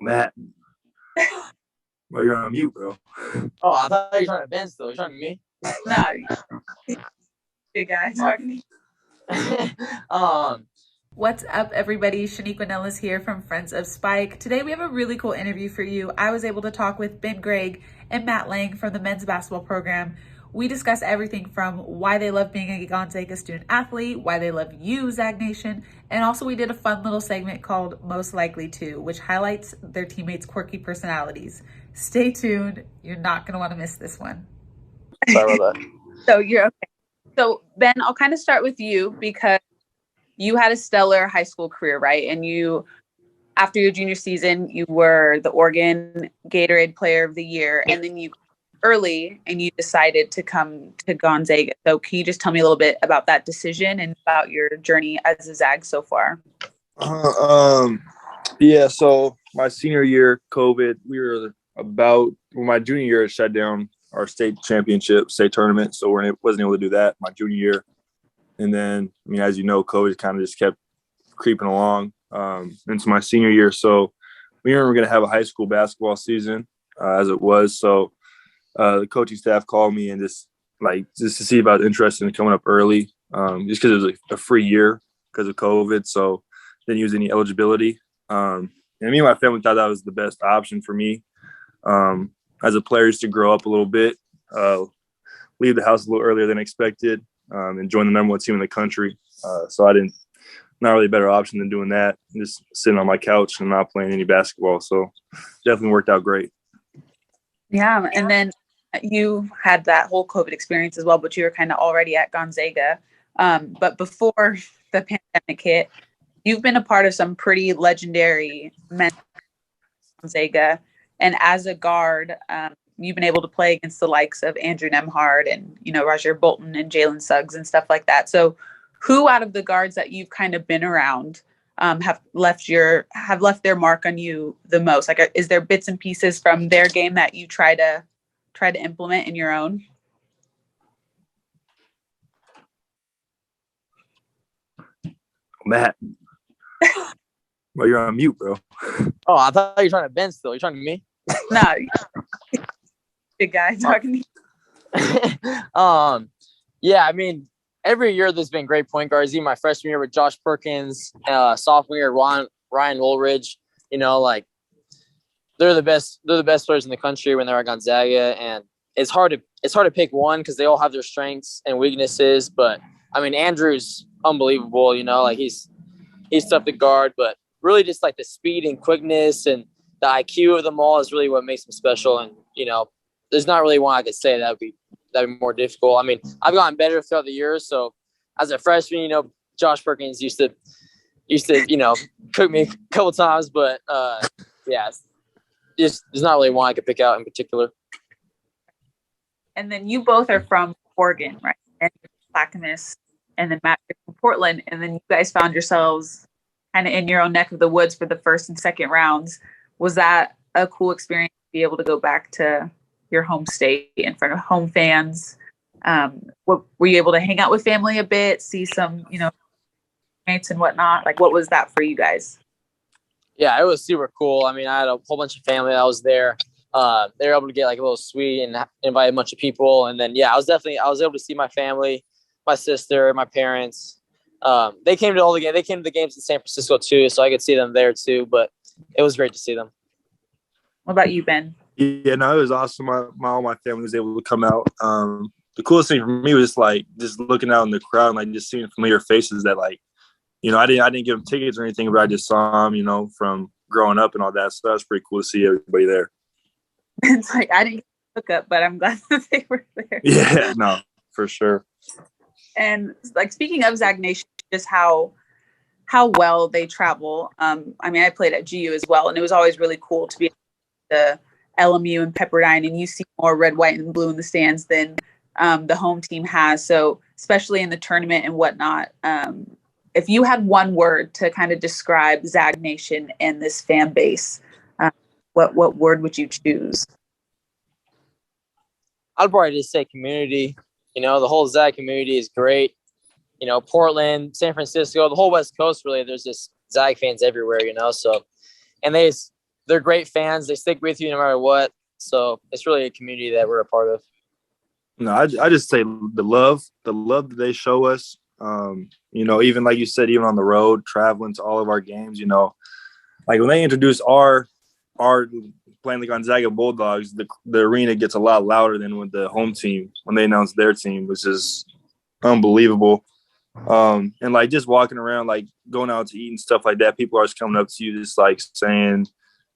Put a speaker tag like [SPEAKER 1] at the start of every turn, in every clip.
[SPEAKER 1] Matt, bro, you're on mute, bro.
[SPEAKER 2] Oh, I thought you were trying to Ben still. You're talking to me?
[SPEAKER 3] No, big guy talking to you.
[SPEAKER 4] What's up, everybody? Shaniqua Nilles here from Friends of Spike. Today we have a really cool interview for you. I was able to talk with Ben Gregg and Matt Lang from the men's basketball program. We discussed everything from why they love being a Gonzaga student athlete, why they love you, Zag Nation, and also we did a fun little segment called Most Likely To, which highlights their teammates' quirky personalities. Stay tuned. You're not going to want to miss this one.
[SPEAKER 2] Sorry about that.
[SPEAKER 3] So you're okay. So Ben, I'll kind of start with you because you had a stellar high school career, right? And you, after your junior season, you were the Oregon Gatorade Player of the Year, and then you early and you decided to come to Gonzaga. So can you just tell me a little bit about that decision and about your journey as a Zag so far?
[SPEAKER 1] Yeah, so my senior year, COVID, we were my junior year it shut down our state tournament, so we wasn't able to do that my junior year. And then, I mean, as you know, COVID kind of just kept creeping along into my senior year. So we weren't going to have a high school basketball season as it was. So the coaching staff called me and just to see if I was interested in coming up early, just because it was a free year because of COVID. So didn't use any eligibility. And me and my family thought that was the best option for me as a player, just to grow up a little bit, leave the house a little earlier than expected, and join the number one team in the country. So not really a better option than doing that, just sitting on my couch and not playing any basketball. So definitely worked out great. Yeah.
[SPEAKER 3] And then you had that whole COVID experience as well, but you were kind of already at Gonzaga. But before the pandemic hit, you've been a part of some pretty legendary men Gonzaga. And as a guard, you've been able to play against the likes of Andrew Nembhard and, Roger Bolton and Jalen Suggs and stuff like that. So who out of the guards that you've kind of been around have left their mark on you the most? Like, is there bits and pieces from their game that you try to implement in your own?
[SPEAKER 1] Matt, well, you're on mute, bro.
[SPEAKER 2] Oh, I thought you were trying to Ben still. You're talking to me?
[SPEAKER 3] No, big guy talking to
[SPEAKER 2] you. Yeah, I mean, every year there's been great point guards. Even my freshman year with Josh Perkins, sophomore year Ryan Woolridge. They're the best. They're the best players in the country when they're at Gonzaga, and it's hard to pick one because they all have their strengths and weaknesses. But I mean, Andrew's unbelievable. He's tough to guard, but really just the speed and quickness and the IQ of them all is really what makes them special. And there's not really one I could say that'd be more difficult. I mean, I've gotten better throughout the years. So as a freshman, Josh Perkins used to cook me a couple times, but yeah, there's not really one I could pick out in particular.
[SPEAKER 3] And then you both are from Oregon, right? And Clackamas, and then Matt from Portland, and then you guys found yourselves kind of in your own neck of the woods for the first and second rounds. Was that a cool experience to be able to go back to your home state in front of home fans? Were you able to hang out with family a bit, see some, mates and whatnot? What was that for you guys?
[SPEAKER 2] Yeah, it was super cool. I mean, I had a whole bunch of family that was there. They were able to get a little suite and invite a bunch of people. And then, yeah, I was able to see my family, my sister, my parents. They came to all the games. They came to the games in San Francisco too, so I could see them there too. But it was great to see them.
[SPEAKER 3] What about you, Ben?
[SPEAKER 1] Yeah, no, it was awesome. All my family was able to come out. The coolest thing for me was just looking out in the crowd and just seeing familiar faces that I didn't give them tickets or anything, but I just saw them, from growing up and all that. So that was pretty cool to see everybody there.
[SPEAKER 3] It's I didn't hook up, but I'm glad that they were there.
[SPEAKER 1] Yeah, no, for sure.
[SPEAKER 3] And speaking of Zag Nation, just how well they travel. I mean, I played at GU as well, and it was always really cool to be the LMU and Pepperdine, and you see more red, white, and blue in the stands than the home team has. So especially in the tournament and whatnot, if you had one word to kind of describe Zag Nation and this fan base, what word would you choose?
[SPEAKER 2] I'd probably just say community. The whole Zag community is great. Portland, San Francisco, the whole West Coast, really, there's just Zag fans everywhere, So, and they they're great fans. They stick with you no matter what. So it's really a community that we're a part of.
[SPEAKER 1] No, I just say the love that they show us. Even like you said, even on the road, traveling to all of our games, like when they introduce our playing the Gonzaga Bulldogs, the arena gets a lot louder than with the home team when they announce their team, which is unbelievable. And like just walking around, like going out to eat and stuff like that, people are just coming up to you, just like saying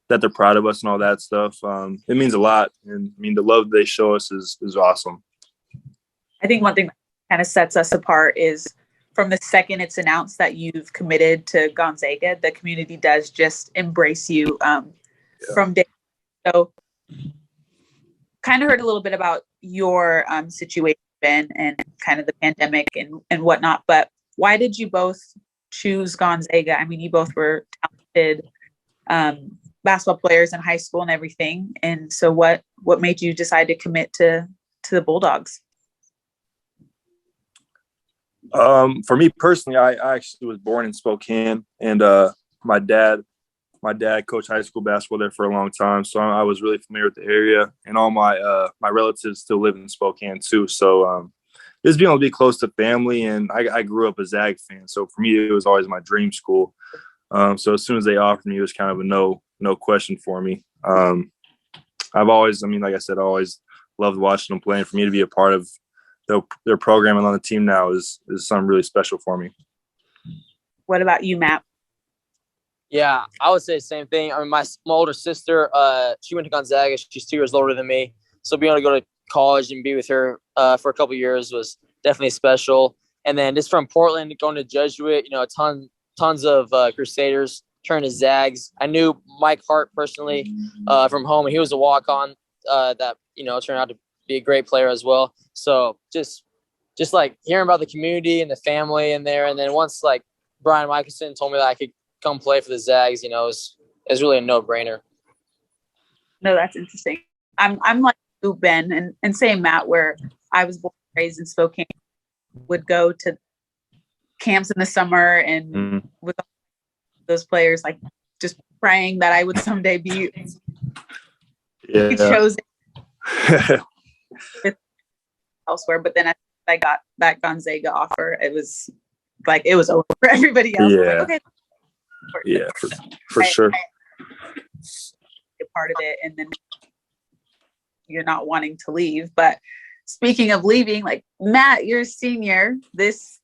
[SPEAKER 1] that they're proud of us and all that stuff. It means a lot, and I mean the love they show us is awesome.
[SPEAKER 3] I think one thing that kind of sets us apart is from the second it's announced that you've committed to Gonzaga, the community does just embrace you from day. So kind of heard a little bit about your situation, Ben, and kind of the pandemic and whatnot, but why did you both choose Gonzaga? I mean, you both were talented basketball players in high school and everything. And so what made you decide to commit to the Bulldogs?
[SPEAKER 1] For me personally, I actually was born in Spokane, and my dad coached high school basketball there for a long time, so I was really familiar with the area, and all my relatives still live in Spokane too. So just being able to be close to family, and I grew up a Zag fan, so for me it was always my dream school. So as soon as they offered me, it was kind of a no question for me. I've always, like I said, I always loved watching them play, and for me to be a part of their programming on the team now is something really special for me.
[SPEAKER 3] What about you, Matt?
[SPEAKER 2] Yeah, I would say the same thing. I mean, my older sister, she went to Gonzaga. She's 2 years older than me. So being able to go to college and be with her for a couple of years was definitely special. And then just from Portland, going to Jesuit, tons of Crusaders turned to Zags. I knew Mike Hart personally from home, and he was a walk-on that, turned out to be a great player as well. So just like hearing about the community and the family in there. And then once like Brian Michelson told me that I could come play for the Zags, it was really a no-brainer.
[SPEAKER 3] No, that's interesting. I'm like you, Ben, and same Matt, where I was born and raised in Spokane, would go to camps in the summer and with those players, like just praying that I would someday be chosen elsewhere. But then I got that Gonzaga offer. It was over for everybody else.
[SPEAKER 1] Yeah.
[SPEAKER 3] Like, okay.
[SPEAKER 1] Yeah, for sure.
[SPEAKER 3] A part of it, and then you're not wanting to leave. But speaking of leaving, like Matt, you're a senior. This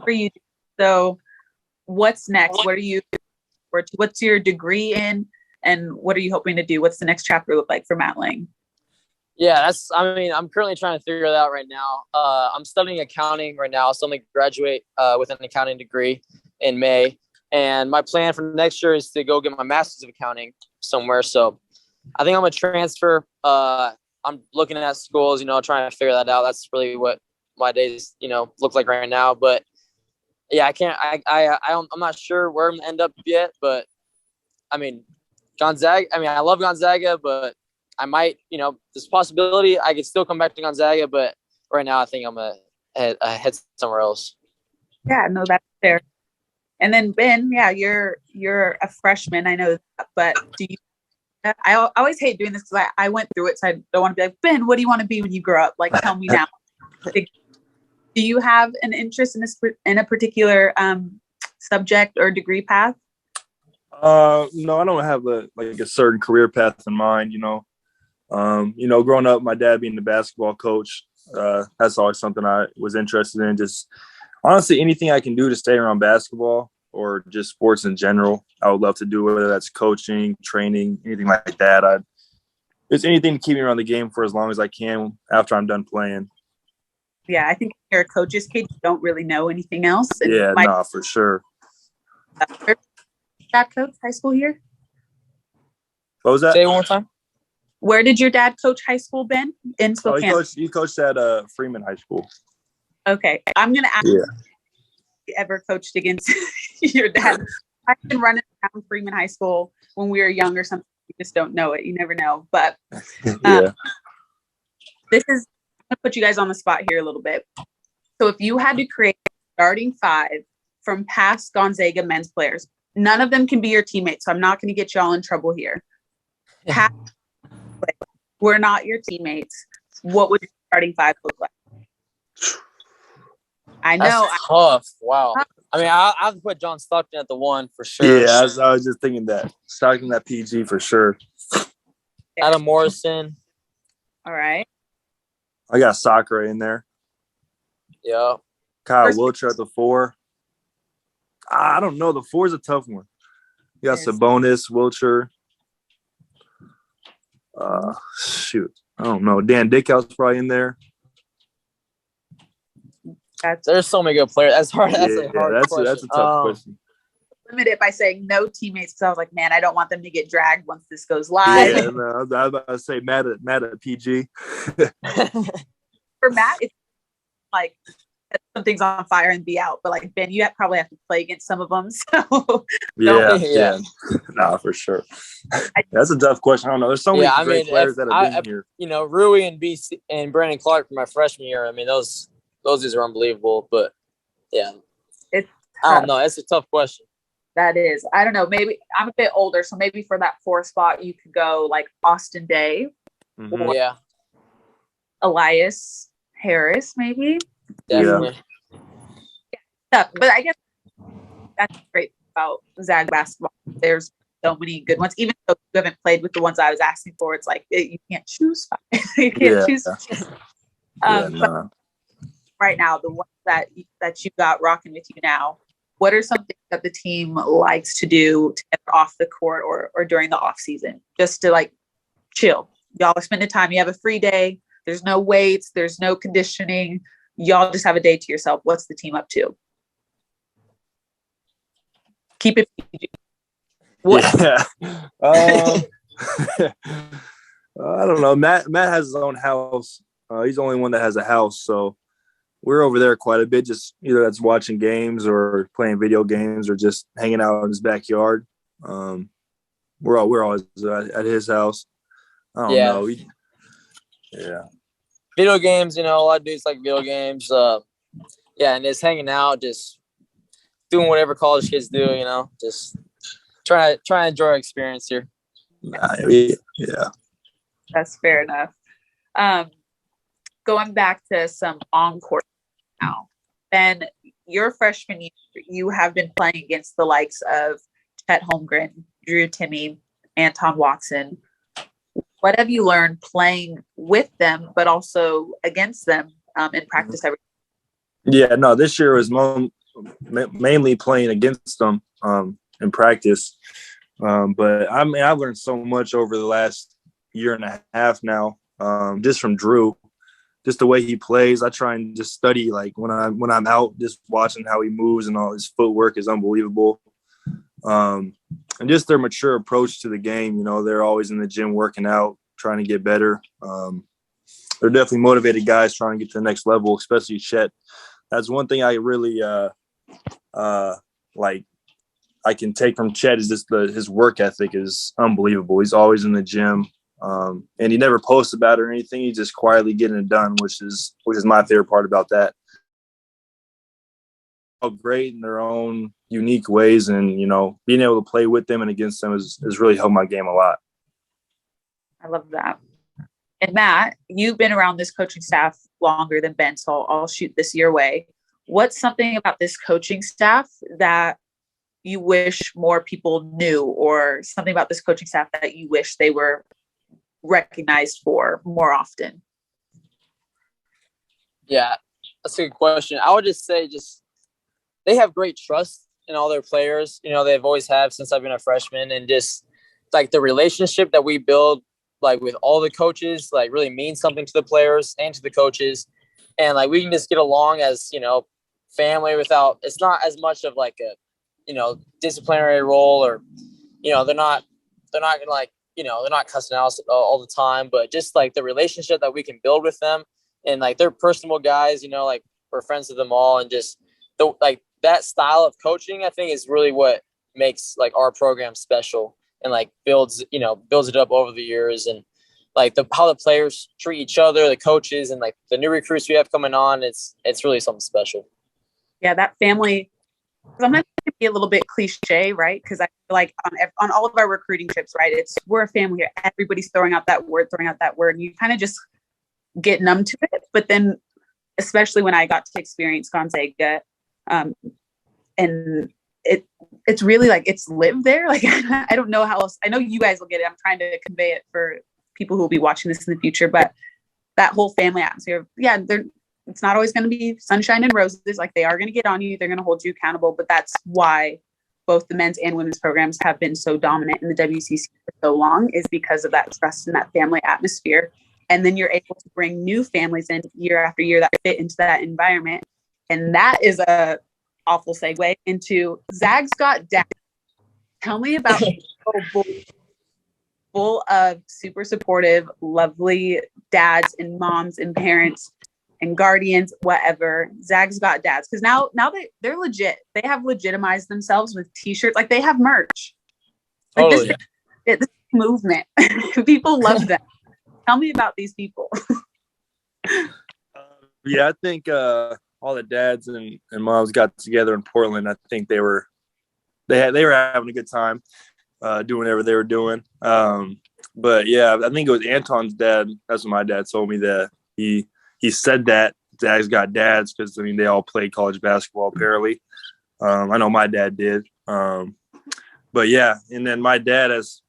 [SPEAKER 3] for you. So what's next? What's your degree in, and what are you hoping to do? What's the next chapter look like for Matt Lang?
[SPEAKER 2] Yeah, I'm currently trying to figure that out right now. I'm studying accounting right now. So I'm going to graduate with an accounting degree in May. And my plan for next year is to go get my master's of accounting somewhere. So I think I'm going to transfer. I'm looking at schools, trying to figure that out. That's really what my days, look like right now. But yeah, I'm not sure where I'm going to end up yet. But I mean, Gonzaga, I love Gonzaga, but I might, there's a possibility I could still come back to Gonzaga. But right now I think I'm going to head somewhere else.
[SPEAKER 3] Yeah, no, that's fair. And then Ben, yeah, you're a freshman. I know that, but do you? I always hate doing this because I went through it, so I don't want to be like, Ben, what do you want to be when you grow up? Like, tell me now. Do you have an interest in a particular subject or degree path?
[SPEAKER 1] No, I don't have a certain career path in mind. Growing up, my dad being the basketball coach, that's always something I was interested in. Just honestly, anything I can do to stay around basketball or just sports in general, I would love to do, whether that's coaching, training, anything like that. It's anything to keep me around the game for as long as I can after I'm done playing.
[SPEAKER 3] Yeah, I think if you're a coach's kid, you don't really know anything else.
[SPEAKER 1] Yeah, for sure.
[SPEAKER 3] Dad coach high school here?
[SPEAKER 1] What was that?
[SPEAKER 2] Say it one more time.
[SPEAKER 3] Where did your dad coach high school, Ben? In Spokane?
[SPEAKER 1] He coached at Freeman High School.
[SPEAKER 3] Okay, I'm gonna ask if you ever coached against your dad. I've been running around Freeman High School when we were young or something. You just don't know it. You never know. But this is I'm gonna put you guys on the spot here a little bit. So if you had to create a starting five from past Gonzaga men's players, none of them can be your teammates, so I'm not going to get y'all in trouble here. We're not your teammates. What would your starting five look like? I know.
[SPEAKER 2] That's tough. Wow. I mean, I've put John Stockton at the 1 for sure.
[SPEAKER 1] Yeah, I was just thinking that. Stockton that PG for sure.
[SPEAKER 2] Adam Morrison.
[SPEAKER 3] All right.
[SPEAKER 1] I got Sakura in there.
[SPEAKER 2] Yeah.
[SPEAKER 1] Kyle Wilcher at the 4. I don't know. The 4 is a tough one. You got Sabonis, Wilcher. Shoot. I don't know. Dan Dickhouse probably in there.
[SPEAKER 2] There's so many good players. That's hard. That's a hard question.
[SPEAKER 1] That's a tough question.
[SPEAKER 3] Limit it by saying no teammates, because I was like, man, I don't want them to get dragged once this goes live.
[SPEAKER 1] Yeah, no, I was about to say Matt at PG.
[SPEAKER 3] For Matt, it's like set some things on fire and be out. But like Ben, you probably have to play against some of them. So
[SPEAKER 1] yeah. Nah, for sure. That's a tough question. I don't know. There's so many great players that have been here.
[SPEAKER 2] You know, Rui and BC and Brandon Clark from my freshman year. I mean, those dudes are unbelievable. But yeah, I don't know. It's a tough question.
[SPEAKER 3] That is. I don't know. Maybe I'm a bit older, so maybe for that 4 spot, you could go like Austin Day,
[SPEAKER 1] Mm-hmm.
[SPEAKER 2] Yeah,
[SPEAKER 3] Elias Harris, maybe.
[SPEAKER 2] definitely.
[SPEAKER 3] Yeah, but I guess that's great about Zag basketball. There's so many good ones. Even though you haven't played with the ones I was asking for, it's like you can't choose. You can't choose. But right now, the ones that you got rocking with you now, what are some things that the team likes to do together off the court or during the off season, just to like chill? Y'all are spending time. You have a free day. There's no weights. There's no conditioning. Y'all just have a day to yourself. What's the team up to? Keep it PG.
[SPEAKER 1] Yeah. I don't know. Matt has his own house. He's the only one that has a house, so we're over there quite a bit. Just either that's watching games or playing video games or just hanging out in his backyard. We're always at his house. I don't know. Yeah.
[SPEAKER 2] Video games, you know, a lot of dudes like video games. And just hanging out, just doing whatever college kids do, you know, just try to enjoy our experience here.
[SPEAKER 1] Yeah.
[SPEAKER 3] That's fair enough. Going back to some on-court now. Ben, your freshman year, you have been playing against the likes of Chet Holmgren, Drew Timme, Anton Watson. What have you learned playing with them, but also against them in practice every day?
[SPEAKER 1] Yeah, no, this year was mainly playing against them in practice. But I mean, I've learned so much over the last year and a half now, just from Drew, just the way he plays. I try and just study, like when I'm out, just watching how he moves and all his footwork is unbelievable. And just their mature approach to the game. You know, they're always in the gym working out, trying to get better. They're definitely motivated guys trying to get to the next level, especially Chet. That's one thing I really like. I can take from Chet is just his work ethic is unbelievable. He's always in the gym, and he never posts about it or anything. He's just quietly getting it done, which is my favorite part about that. All great in their own unique ways, and you know, being able to play with them and against them has really helped my game a lot.
[SPEAKER 3] I love that. And Matt, you've been around this coaching staff longer than Ben, so I'll shoot this your way. What's something about this coaching staff that you wish more people knew, or something about this coaching staff that you wish they were recognized for more often?
[SPEAKER 2] Yeah, that's a good question. I would just say they have great trust in all their players. You know, they've always have since I've been a freshman, and just like the relationship that we build like with all the coaches, like really means something to the players and to the coaches. And like, we can just get along as, you know, family without, it's not as much of like a, you know, disciplinary role, or, you know, they're not like, you know, they're not cussing out all the time, but just like the relationship that we can build with them, and like they're personable guys, you know, like we're friends with them all, and just like that style of coaching, I think is really what makes like our program special, and like builds it up over the years, and like how the players treat each other, the coaches, and like the new recruits we have coming on. It's really something special.
[SPEAKER 3] Yeah, that family. I'm not be a little bit cliche, right? Because I feel like on all of our recruiting trips, right, we're a family here. Everybody's throwing out that word, and you kind of just get numb to it. But then, especially when I got to experience Gonzaga, and it's really like it's lived there. Like I don't know how else. I know you guys will get it. I'm trying to convey it for people who will be watching this in the future, but that whole family atmosphere, yeah, it's not always going to be sunshine and roses. Like they are going to get on you. They're going to hold you accountable. But that's why both the men's and women's programs have been so dominant in the WCC for so long, is because of that trust and that family atmosphere. And then you're able to bring new families in year after year that fit into that environment. And that is a awful segue into Zag's Got Dads. Tell me about full of super supportive, lovely dads and moms and parents and guardians, whatever. Zag's Got Dads. Because now they're legit. They have legitimized themselves with t-shirts. Like they have merch. Like this movement. People love them. Tell me about these people.
[SPEAKER 1] Yeah, I think all the dads and moms got together in Portland. I think they were having a good time doing whatever they were doing. But yeah, I think it was Anton's dad. That's what my dad told me, that he said that Zag's Got Dads because I mean they all played college basketball apparently. I know my dad did. But yeah, and then my dad has,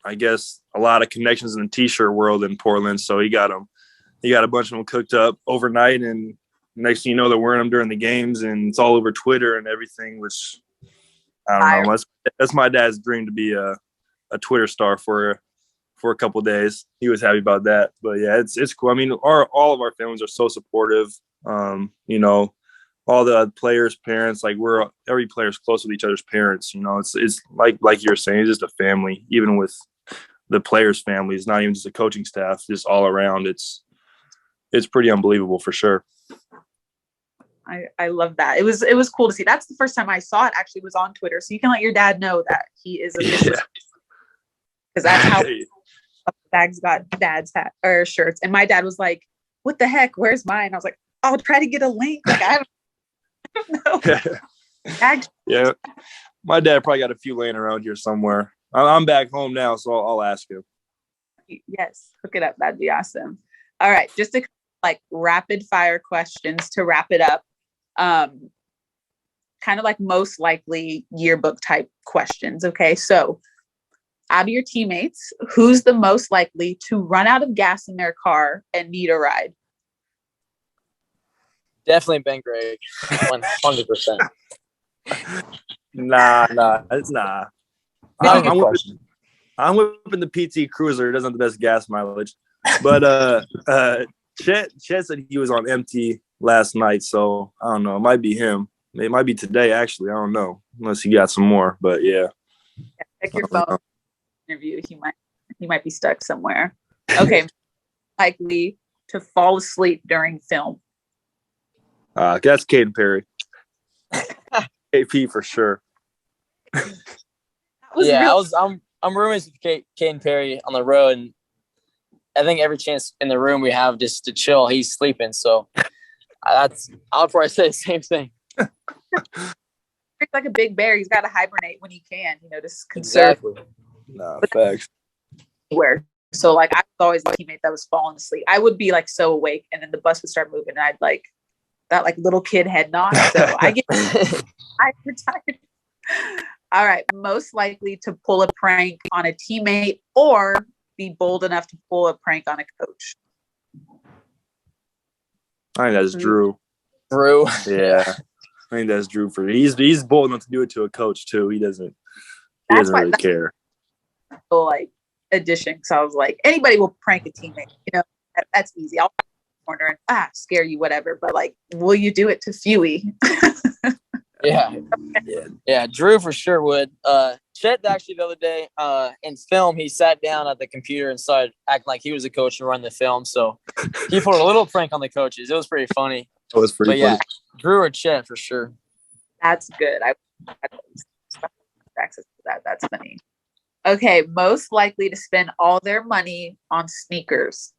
[SPEAKER 1] I guess, a lot of connections in the t-shirt world in Portland, so he got a bunch of them cooked up overnight, and next thing you know, they're wearing them during the games, and it's all over Twitter and everything, which I don't know. That's my dad's dream, to be a Twitter star for a couple of days. He was happy about that. But yeah, it's cool. I mean, all of our families are so supportive. You know, all the players' parents, like every player's close with each other's parents. You know, it's like you're saying, it's just a family. Even with the players' families, not even just the coaching staff, just all around. It's pretty unbelievable for sure.
[SPEAKER 3] I love that. It was cool to see. That's the first time I saw it, actually, was on Twitter. So you can let your dad know that he is officially, because that's how Zag's Got Dads hat or shirts. And my dad was like, "What the heck? Where's mine?" I was like, "I'll try to get a link." Like I don't know.
[SPEAKER 1] Yeah, my dad probably got a few laying around here somewhere. I'm back home now, so I'll ask him.
[SPEAKER 3] Yes, hook it up. That'd be awesome. All right, just to rapid fire questions to wrap it up. Kind of like most likely yearbook type questions. Okay, so out of your teammates, who's the most likely to run out of gas in their car and need a ride?
[SPEAKER 2] Definitely Ben Gregg, 100%.
[SPEAKER 1] Nah, it's nah. I'm whipping the PT Cruiser. It doesn't have the best gas mileage, but Chet said he was on empty last night, so I don't know. It might be him. It might be today, actually. I don't know, unless he got some more. But yeah,
[SPEAKER 3] check your phone. Interview. He might be stuck somewhere. Okay, likely to fall asleep during film.
[SPEAKER 1] That's Caden Perry. KP for sure.
[SPEAKER 2] I'm roommates with Caden Perry on the road, and I think every chance in the room we have just to chill, he's sleeping. So I'll probably say the same thing.
[SPEAKER 3] He's like a big bear. He's got to hibernate when he can, just conserve.
[SPEAKER 2] Exactly.
[SPEAKER 1] Nah, facts.
[SPEAKER 3] Where so like I was always the teammate that was falling asleep. I would be like so awake, and then the bus would start moving, and I'd like that like little kid head nod. So I retired. All right, most likely to pull a prank on a teammate or be bold enough to pull a prank on a coach.
[SPEAKER 1] I think that's Drew.
[SPEAKER 2] Drew.
[SPEAKER 1] Yeah. I think that's Drew for he's bold enough to do it to a coach too. He doesn't really care.
[SPEAKER 3] So like addition. So I was like, anybody will prank a teammate. That's easy. I'll corner and scare you, whatever. But like, will you do it to Fewy?
[SPEAKER 2] Yeah. Drew for sure would. Chet actually the other day in film, he sat down at the computer and started acting like he was a coach and run the film. So he put a little prank on the coaches. It was pretty funny.
[SPEAKER 1] It was pretty funny.
[SPEAKER 2] Yeah, Drew or Chet for sure.
[SPEAKER 3] That's good. I access to that. That's funny. Okay, most likely to spend all their money on sneakers.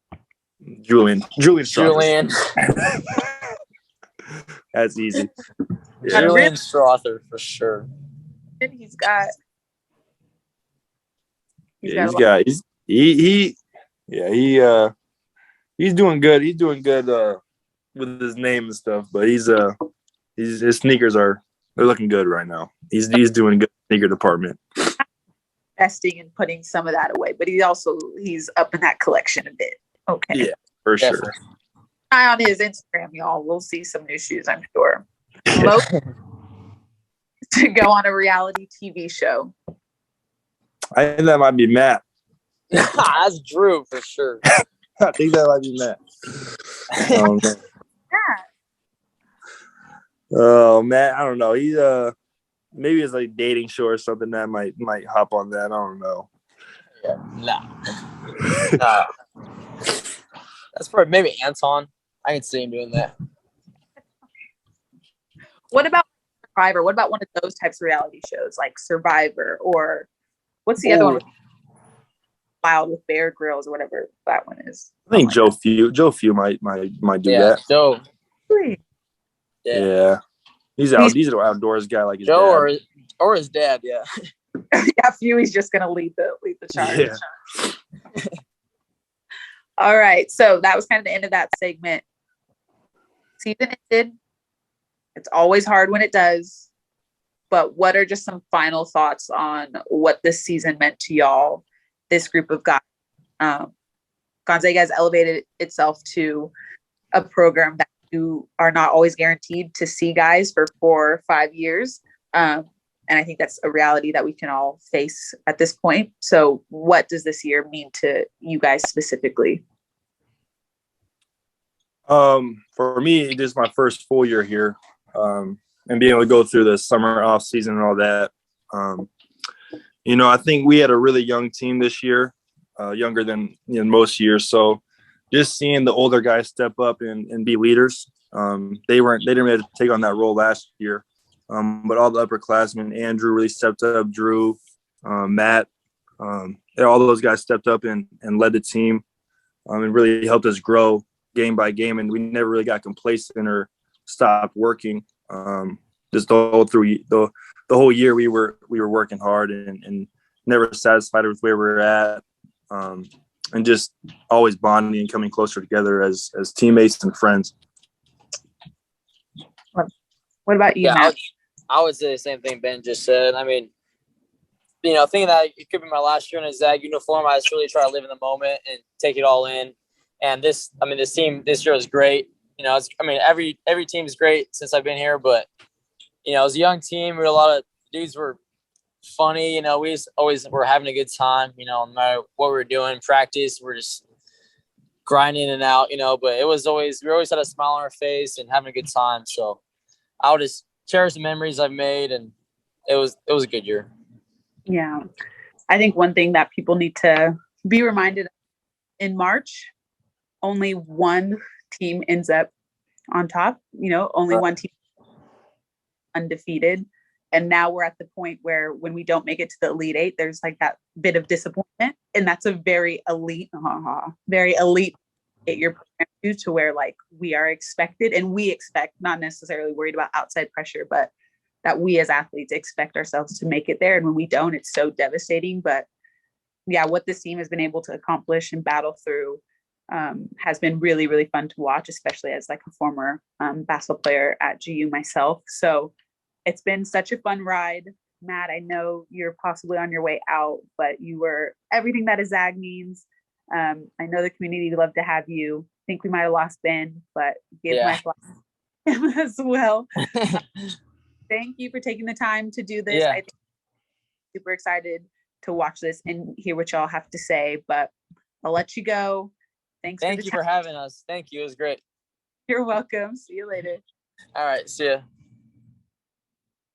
[SPEAKER 1] Julian.
[SPEAKER 2] Julian.
[SPEAKER 1] That's easy. Yeah.
[SPEAKER 2] Julian Strother for sure.
[SPEAKER 3] He's got
[SPEAKER 1] Yeah, he's doing good. He's doing good with his name and stuff, but his sneakers they're looking good right now. He's doing good in the sneaker department.
[SPEAKER 3] investing and putting some of that away, but he's up in that collection a bit. Okay.
[SPEAKER 1] Yeah, for
[SPEAKER 2] Definitely.
[SPEAKER 1] sure.
[SPEAKER 3] Eye on his Instagram, y'all. We'll see some new shoes, I'm sure. Mo to go on a reality TV show.
[SPEAKER 1] I think that might be Matt.
[SPEAKER 2] That's Drew for sure.
[SPEAKER 1] I think that might be Matt. Matt, I don't know. He's maybe it's like dating show or something that might hop on that. I don't know.
[SPEAKER 2] Yeah, nah. That's for maybe Anton. I can see him doing that.
[SPEAKER 3] What about Survivor? What about one of those types of reality shows like Survivor, or what's the other one with Wild with Bear Grylls or whatever that one is?
[SPEAKER 1] I think Joe Few might do that.
[SPEAKER 2] Joe.
[SPEAKER 1] Yeah. He's an outdoors guy like his
[SPEAKER 2] Joe
[SPEAKER 1] dad.
[SPEAKER 2] or his dad, yeah.
[SPEAKER 3] Yeah, Fewey's just gonna lead the charge.
[SPEAKER 1] Yeah.
[SPEAKER 3] All right. So that was kind of the end of that segment. Season ended. It's always hard when it does. But what are just some final thoughts on what this season meant to y'all, this group of guys? Gonzaga has elevated itself to a program that you are not always guaranteed to see guys for 4 or 5 years. And I think that's a reality that we can all face at this point. So what does this year mean to you guys specifically?
[SPEAKER 1] For me, this is my first full year here. And being able to go through the summer off season and all that. I think we had a really young team this year, younger than most years. So just seeing the older guys step up and be leaders. They didn't really take on that role last year. But all the upperclassmen, Andrew really stepped up, Drew, Matt, all those guys stepped up and led the team and really helped us grow game by game. And we never really got complacent or stopped working. Just the whole year we were working hard and never satisfied with where we were at. And just always bonding and coming closer together as teammates and friends.
[SPEAKER 3] What about you, Matt?
[SPEAKER 2] I would say the same thing Ben just said. I mean, thinking that it could be my last year in a Zag uniform, I just really try to live in the moment and take it all in. And this team this year was great. Every team is great since I've been here, but it was a young team. A lot of dudes were funny. We always were having a good time. No matter what we were doing, practice, we're just grinding and out. But we always had a smile on our face and having a good time. So I would just cherish the memories I've made, and it was a good year.
[SPEAKER 3] Yeah, I think one thing that people need to be reminded of, in March, only one team ends up on top. Only one team undefeated. And now we're at the point where when we don't make it to the Elite Eight, there's like that bit of disappointment. And that's a very elite get your program to where like we are expected, and we expect, not necessarily worried about outside pressure, but that we as athletes expect ourselves to make it there. And when we don't, it's so devastating. But yeah, what this team has been able to accomplish and battle through has been really, really fun to watch, especially as like a former basketball player at GU myself. So it's been such a fun ride. Matt, I know you're possibly on your way out, but you were everything that a Zag means. I know the community would love to have you. I think we might have lost Ben, but give my flowers as well. Thank you for taking the time to do this. I'm super excited to watch this and hear what y'all have to say, but I'll let you go.
[SPEAKER 2] Thank you for having us. Thank you. It was great.
[SPEAKER 3] You're welcome. See you later.
[SPEAKER 2] All right. See ya.